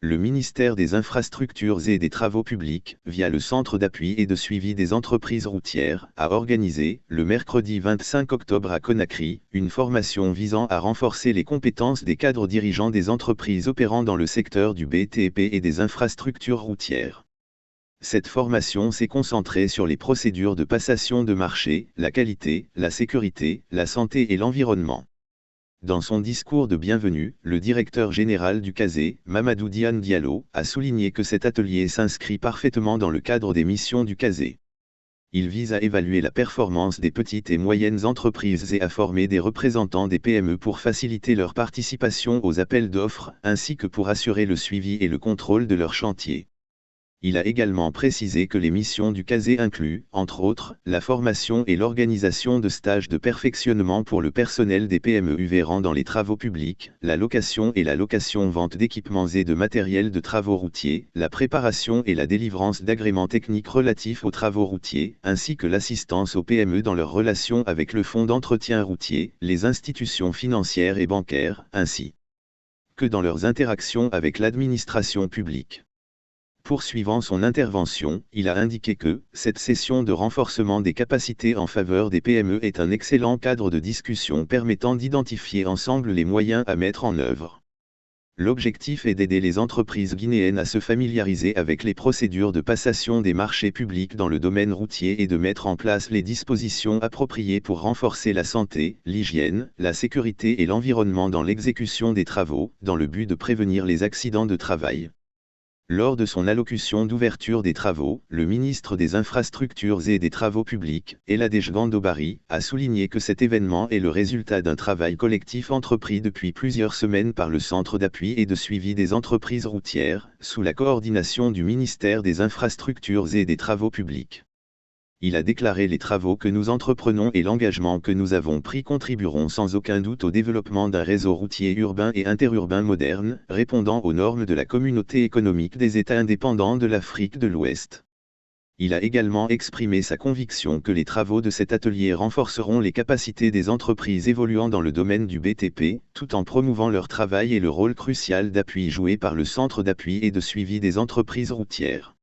Le ministère des Infrastructures et des Travaux publics, via le Centre d'appui et de suivi des entreprises routières, a organisé, le mercredi 25 octobre à Conakry, une formation visant à renforcer les compétences des cadres dirigeants des entreprises opérant dans le secteur du BTP et des infrastructures routières. Cette formation s'est concentrée sur les procédures de passation de marché, la qualité, la sécurité, la santé et l'environnement. Dans son discours de bienvenue, le directeur général du CASE, Mamadou Diane Diallo, a souligné que cet atelier s'inscrit parfaitement dans le cadre des missions du CASE. Il vise à évaluer la performance des petites et moyennes entreprises et à former des représentants des PME pour faciliter leur participation aux appels d'offres, ainsi que pour assurer le suivi et le contrôle de leurs chantiers. Il a également précisé que les missions du CASE incluent, entre autres, la formation et l'organisation de stages de perfectionnement pour le personnel des PME œuvrant dans les travaux publics, la location et la location-vente d'équipements et de matériel de travaux routiers, la préparation et la délivrance d'agréments techniques relatifs aux travaux routiers, ainsi que l'assistance aux PME dans leurs relations avec le fonds d'entretien routier, les institutions financières et bancaires, ainsi que dans leurs interactions avec l'administration publique. Poursuivant son intervention, il a indiqué que cette session de renforcement des capacités en faveur des PME est un excellent cadre de discussion permettant d'identifier ensemble les moyens à mettre en œuvre. L'objectif est d'aider les entreprises guinéennes à se familiariser avec les procédures de passation des marchés publics dans le domaine routier et de mettre en place les dispositions appropriées pour renforcer la santé, l'hygiène, la sécurité et l'environnement dans l'exécution des travaux, dans le but de prévenir les accidents de travail. Lors de son allocution d'ouverture des travaux, le ministre des Infrastructures et des Travaux publics, Eladej Gandobari, a souligné que cet événement est le résultat d'un travail collectif entrepris depuis plusieurs semaines par le Centre d'appui et de suivi des entreprises routières, sous la coordination du ministère des Infrastructures et des Travaux publics. Il a déclaré: les travaux que nous entreprenons et l'engagement que nous avons pris contribueront sans aucun doute au développement d'un réseau routier urbain et interurbain moderne, répondant aux normes de la Communauté économique des États indépendants de l'Afrique de l'Ouest. Il a également exprimé sa conviction que les travaux de cet atelier renforceront les capacités des entreprises évoluant dans le domaine du BTP, tout en promouvant leur travail et le rôle crucial d'appui joué par le Centre d'appui et de suivi des entreprises routières.